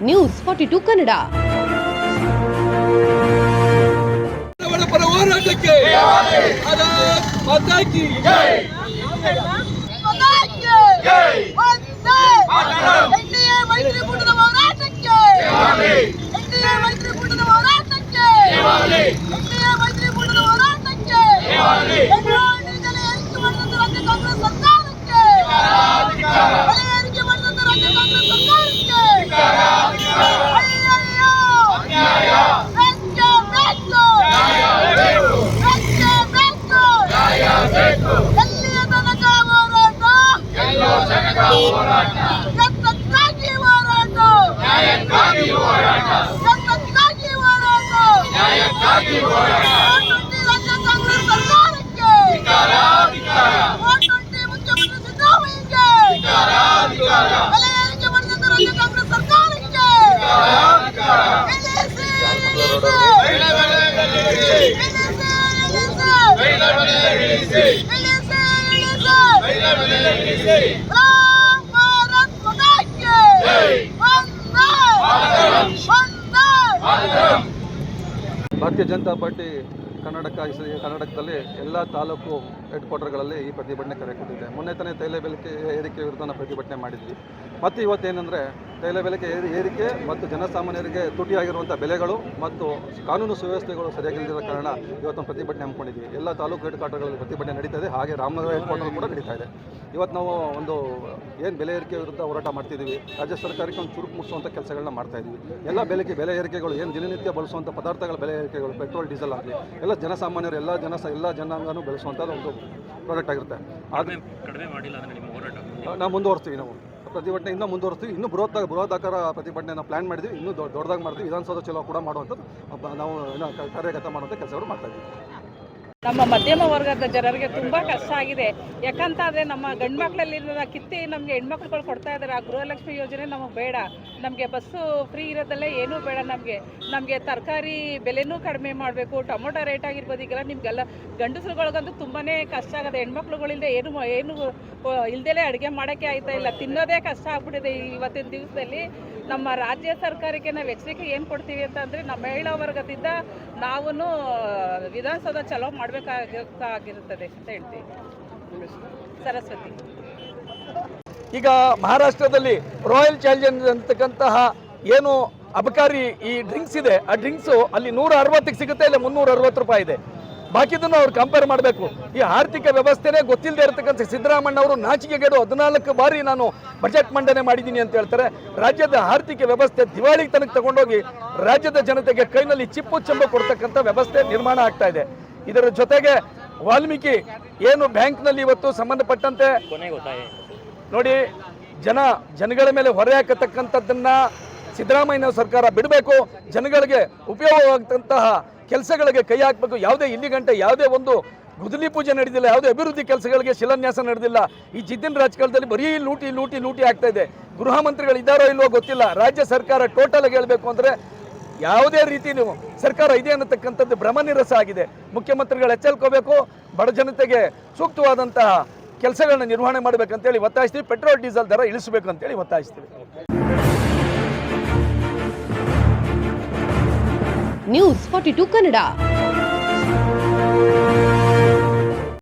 News 42 Kannada. ಹೋರಾಟಕ್ಕೆ ಭಾರತೀಯ Janata party ಕರ್ನಾಟಕದಲ್ಲಿ ಎಲ್ಲ ತಾಲೂಕು ಹೆಡ್ ಕ್ವಾರ್ಟರ್ಗಳಲ್ಲಿ ಈ ಪ್ರತಿಭಟನೆ ಕರೆ ಕೊಟ್ಟಿದೆ. ಮೊನ್ನೆ ತಾನೇ ತೈಲ ಬೆಲೆ ಏರಿಕೆ ವಿರುದ್ಧ ನಾವು ಪ್ರತಿಭಟನೆ ಮಾಡಿದ್ವಿ. ಮತ್ತು ಇವತ್ತೇನೆಂದರೆ ತೈಲ ಬೆಲೆ ಏರಿಕೆ ಮತ್ತು ಜನಸಾಮಾನ್ಯರಿಗೆ ತುಟಿಯಾಗಿರುವಂಥ ಬೆಲೆಗಳು ಮತ್ತು ಕಾನೂನು ಸುವ್ಯವಸ್ಥೆಗಳು ಸರಿಯಾಗಿಲ್ಲದ ಕಾರಣ ಇವತ್ತು ಪ್ರತಿಭಟನೆ ಹಮ್ಮಿಕೊಂಡಿದ್ವಿ. ಎಲ್ಲ ತಾಲೂಕು ಹೆಡ್ ಕ್ವಾರ್ಟರ್ಗಳಲ್ಲಿ ಪ್ರತಿಭಟನೆ ನಡೀತಾ ಇದೆ. ಹಾಗೆ ರಾಮನಗರ ಹೆಡ್ ಕ್ವಾರ್ಟರ್ ಕೂಡ ನಡೀತಾ ಇದೆ. ಇವತ್ತು ನಾವು ಒಂದು ಏನು ಬೆಲೆ ಏರಿಕೆ ವಿರುದ್ಧ ಹೋರಾಟ ಮಾಡ್ತಿದ್ದೀವಿ. ರಾಜ್ಯ ಸರ್ಕಾರಕ್ಕೆ ಒಂದು ಚುರುಕು ಮುಟ್ಟಿಸುವಂಥ ಕೆಲಸಗಳನ್ನ ಮಾಡ್ತಾಯಿದ್ವಿ. ಎಲ್ಲ ಬೆಲೆ ಏರಿಕೆಗಳು ಏನು ದಿನನಿತ್ಯ ಬಳಸುವಂಥ ಪದಾರ್ಥಗಳ ಬೆಲೆ ಏರಿಕೆಗಳು, ಪೆಟ್ರೋಲ್ ಡೀಸೆಲ್ ಆಗಲಿ ಎಲ್ಲ ಜನಸಾಮಾನ್ಯರು ಎಲ್ಲ ಜನಾಂಗನೂ ಬೆಳೆಸುವಂಥದ್ದು ಒಂದು ಪ್ರಾಡಕ್ಟ್ ಆಗಿರುತ್ತೆ. ಆದರೆ ನಾವು ಮುಂದುವರ್ತೀವಿ. ನಾವು ಪ್ರತಿಭಟನೆ ಇನ್ನೂ ಮುಂದುವರ್ತೀವಿ. ಇನ್ನೂ ಬೃಹದಾಕಾರ ಪ್ರತಿಭಟನೆ ನಾವು ಪ್ಲ್ಯಾನ್ ಮಾಡಿದ್ವಿ. ಇನ್ನೂ ದೊಡ್ಡದಾಗಿ ಮಾಡ್ತೀವಿ. ವಿಧಾನಸೌಧ ಚಲೋ ಕೂಡ ಮಾಡುವಂಥದ್ದು ನಾವು ಕಾರ್ಯಗತ ಮಾಡುವಂಥ ಕೆಲಸಗಳು ಮಾಡ್ತಾಯಿದ್ವಿ. ನಮ್ಮ ಮಧ್ಯಮ ವರ್ಗದ ಜನರಿಗೆ ತುಂಬ ಕಷ್ಟ ಆಗಿದೆ. ಯಾಕಂತಂದರೆ ನಮ್ಮ ಗಂಡು ಮಕ್ಕಳಲ್ಲಿ ಕಿತ್ತಿ ನಮಗೆ ಹೆಣ್ಮಕ್ಳುಗಳು ಕೊಡ್ತಾ ಇದ್ದಾರೆ. ಆ ಗೃಹಲಕ್ಷ್ಮಿ ಯೋಜನೆ ನಮಗೆ ಬೇಡ. ನಮಗೆ ಬಸ್ಸು ಫ್ರೀ ಇರೋದಲ್ಲೇ ಏನೂ ಬೇಡ. ನಮಗೆ ತರಕಾರಿ ಬೆಲೆನೂ ಕಡಿಮೆ ಮಾಡಬೇಕು. ಟೊಮೊಟೊ ರೇಟ್ ಆಗಿರ್ಬೋದು. ಈಗೆಲ್ಲ ನಿಮಗೆಲ್ಲ ಗಂಡಸರುಗಳಿಗಂತೂ ತುಂಬಾ ಕಷ್ಟ ಆಗೋದು. ಹೆಣ್ಮಕ್ಳುಗಳಿಂದ ಏನು ಇಲ್ದಲೇ ಅಡುಗೆ ಮಾಡೋಕ್ಕೆ ಆಯ್ತಾ ಇಲ್ಲ. ತಿನ್ನೋದೇ ಕಷ್ಟ ಆಗ್ಬಿಟ್ಟಿದೆ ಇವತ್ತಿನ ದಿವಸದಲ್ಲಿ. ನಮ್ಮ ರಾಜ್ಯ ಸರ್ಕಾರಕ್ಕೆ ನಾವು ಎಚ್ಚರಿಕೆ ಏನು ಕೊಡ್ತೀವಿ ಅಂತಂದರೆ, ನಮ್ಮ ಮಹಿಳಾ ವರ್ಗದಿಂದ ನಾವು ವಿಧಾನಸೌಧ ಚಲೋ ಮಾಡಬೇಕಾಗಿರುತ್ತದೆ ಅಂತ ಹೇಳ್ತೀವಿ. ಸರಸ್ವತಿ. ಈಗ ಮಹಾರಾಷ್ಟ್ರದಲ್ಲಿ ರಾಯಲ್ ಚಾಲೆಂಜ್ ಅಂತಕ್ಕಂತಹ ಏನು ಅಬಕಾರಿ ಈ ಡ್ರಿಂಕ್ಸ್ ಇದೆ, ಆ ಡ್ರಿಂಕ್ಸು ಅಲ್ಲಿ 160ಕ್ಕೆ ಸಿಗುತ್ತೆ, ಇಲ್ಲ 360 ರೂಪಾಯಿ ಇದೆ. ಬಾಕಿದನ್ನು ಅವ್ರು ಕಂಪೇರ್ ಮಾಡಬೇಕು. ಈ ಆರ್ಥಿಕ ವ್ಯವಸ್ಥೆನೇ ಗೊತ್ತಿಲ್ಲದೆ ಇರತಕ್ಕಂಥ ಸಿದ್ದರಾಮಣ್ಣ ಅವರು ನಾಚಿಕೆಗೇಡು 14 ಬಾರಿ ನಾನು ಬಜೆಟ್ ಮಂಡನೆ ಮಾಡಿದ್ದೀನಿ ಅಂತ ಹೇಳ್ತಾರೆ. ರಾಜ್ಯದ ಆರ್ಥಿಕ ವ್ಯವಸ್ಥೆ ದಿವಾಳಿ ತನಕ ತಗೊಂಡೋಗಿ ರಾಜ್ಯದ ಜನತೆಗೆ ಕೈನಲ್ಲಿ ಚಿಪ್ಪು ಚಂಬು ಕೊಡ್ತಕ್ಕಂಥ ವ್ಯವಸ್ಥೆ ನಿರ್ಮಾಣ ಆಗ್ತಾ ಇದೆ. ಇದರ ಜೊತೆಗೆ ವಾಲ್ಮೀಕಿ ಏನು ಬ್ಯಾಂಕ್ನಲ್ಲಿ ಇವತ್ತು ಸಂಬಂಧಪಟ್ಟಂತೆ ನೋಡಿ ಜನಗಳ ಮೇಲೆ ಹೊರೆ ಹಾಕತಕ್ಕಂಥದ್ದನ್ನ ಸಿದ್ದರಾಮಯ್ಯ ಸರ್ಕಾರ ಬಿಡಬೇಕು. ಜನಗಳಿಗೆ ಉಪಯೋಗವಾಗಂತಹ ಕೆಲಸಗಳಿಗೆ ಕೈ ಹಾಕಬೇಕು. ಯಾವುದೇ ಇಲ್ಲಿ ಗಂಟೆ ಯಾವುದೇ ಒಂದು ಗುದ್ದಲಿ ಪೂಜೆ ನಡೆದಿಲ್ಲ, ಯಾವುದೇ ಅಭಿವೃದ್ಧಿ ಕೆಲಸಗಳಿಗೆ ಶಿಲಾನ್ಯಾಸ ನಡೆದಿಲ್ಲ. ಈ ಜಿದ್ದಿನ ರಾಜಕಾರಣದಲ್ಲಿ ಬರೀ ಲೂಟಿ ಆಗ್ತಾ ಇದೆ. ಗೃಹ ಮಂತ್ರಿಗಳು ಇದ್ದಾರೋ ಇಲ್ವೋ ಗೊತ್ತಿಲ್ಲ. ರಾಜ್ಯ ಸರ್ಕಾರ ಟೋಟಲ್ ಆಗಿ ಹೇಳಬೇಕು ಅಂದರೆ ಯಾವುದೇ ರೀತಿ ಸರ್ಕಾರ ಇದೆ ಅನ್ನತಕ್ಕಂಥದ್ದು ಭ್ರಮನಿರಸ ಆಗಿದೆ. ಮುಖ್ಯಮಂತ್ರಿಗಳು ಎಚ್ಚರಿಕೋಬೇಕು. ಬಡ ಜನತೆಗೆ ಸೂಕ್ತವಾದಂತಹ ಕೆಲಸಗಳನ್ನ ನಿರ್ವಹಣೆ ಮಾಡಬೇಕಂತೇಳಿ ಒತ್ತಾಯಿಸ್ತೀವಿ. ಪೆಟ್ರೋಲ್ ಡೀಸೆಲ್ ದರ ಇಳಿಸಬೇಕು ಅಂತೇಳಿ ಒತ್ತಾಯಿಸ್ತೀವಿ. ನ್ಯೂಸ್ 42 ಕನ್ನಡ.